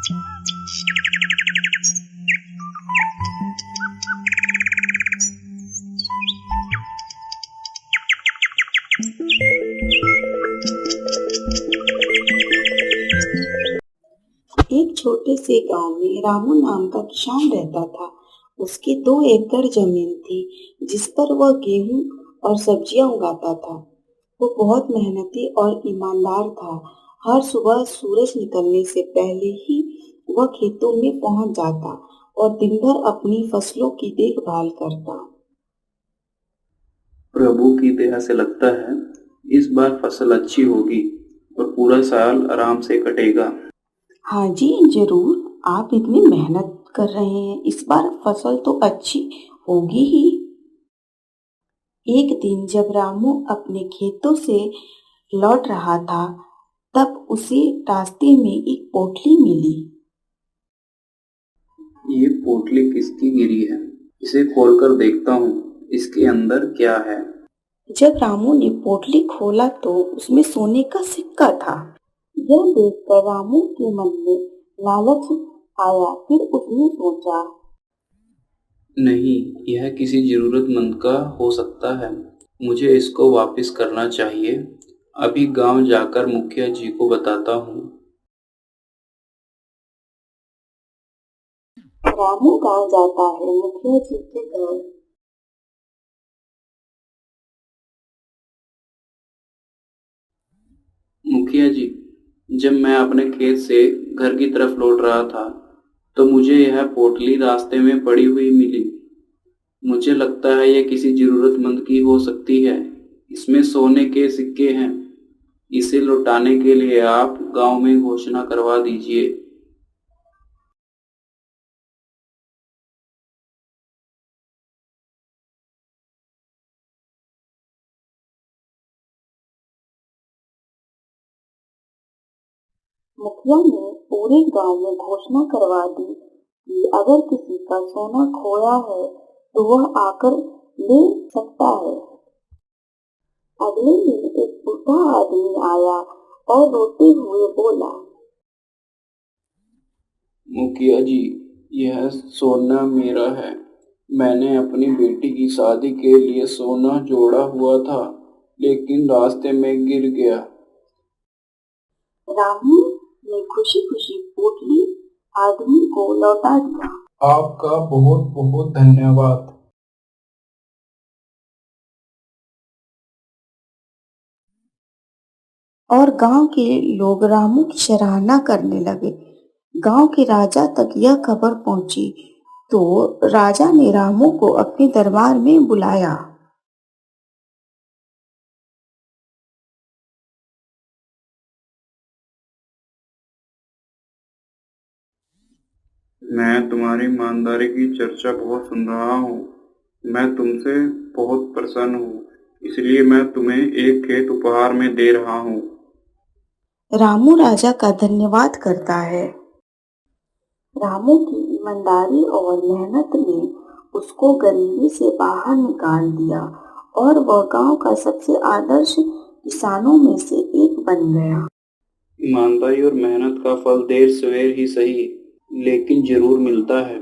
एक छोटे से गांव में रामू नाम का किसान रहता था। उसकी 2 एकड़ जमीन थी जिस पर वह गेहूं और सब्जियां उगाता था। वो बहुत मेहनती और ईमानदार था। हर सुबह सूरज निकलने से पहले ही वह खेतों में पहुंच जाता और दिन भर अपनी फसलों की देखभाल करता। प्रभु की दया से लगता है इस बार फसल अच्छी होगी और पूरा साल आराम से कटेगा। हाँ जी, जरूर। आप इतनी मेहनत कर रहे हैं, इस बार फसल तो अच्छी होगी ही। एक दिन जब रामू अपने खेतों से लौट रहा था, तब उसे रास्ते में एक पोटली मिली। ये पोटली किसकी गिरी है? इसे खोलकर देखता हूँ, इसके अंदर क्या है? जब रामू ने पोटली खोला तो उसमें सोने का सिक्का था। यह देखकर रामू के मन में लालच आया। फिर उसने सोचा, नहीं, यह किसी जरूरतमंद का हो सकता है। मुझे इसको वापस करना चाहिए। अभी गांव जाकर मुखिया जी को बताता हूँ। रामू गांव जाता है मुखिया जी के घर। मुखिया जी, जब मैं अपने खेत से घर की तरफ लौट रहा था तो मुझे यह पोटली रास्ते में पड़ी हुई मिली। मुझे लगता है यह किसी जरूरतमंद की हो सकती है। इसमें सोने के सिक्के हैं। इसे लौटाने के लिए आप गांव में घोषणा करवा दीजिए। मुखिया ने पूरे गांव में घोषणा करवा दी कि अगर किसी का सोना खोया है तो वह आकर ले सकता है। अगले दिन एक बूढ़ा आदमी आया और रोते हुए बोला, मुखिया जी, यह सोना मेरा है। मैंने अपनी बेटी की शादी के लिए सोना जोड़ा हुआ था, लेकिन रास्ते में गिर गया। रामू ने खुशी खुशी पोटली आदमी को लौटा दिया। आपका बहुत बहुत धन्यवाद। और गांव के लोग रामू की सराहना करने लगे। गांव के राजा तक यह खबर पहुंची तो राजा ने रामू को अपने दरबार में बुलाया। मैं तुम्हारी ईमानदारी की चर्चा बहुत सुन रहा हूँ। मैं तुमसे बहुत प्रसन्न हूँ, इसलिए मैं तुम्हें एक खेत उपहार में दे रहा हूँ। रामू राजा का धन्यवाद करता है। रामू की ईमानदारी और मेहनत ने उसको गरीबी से बाहर निकाल दिया और वह गांव का सबसे आदर्श किसानों में से एक बन गया। ईमानदारी और मेहनत का फल देर सवेर ही सही, लेकिन जरूर मिलता है।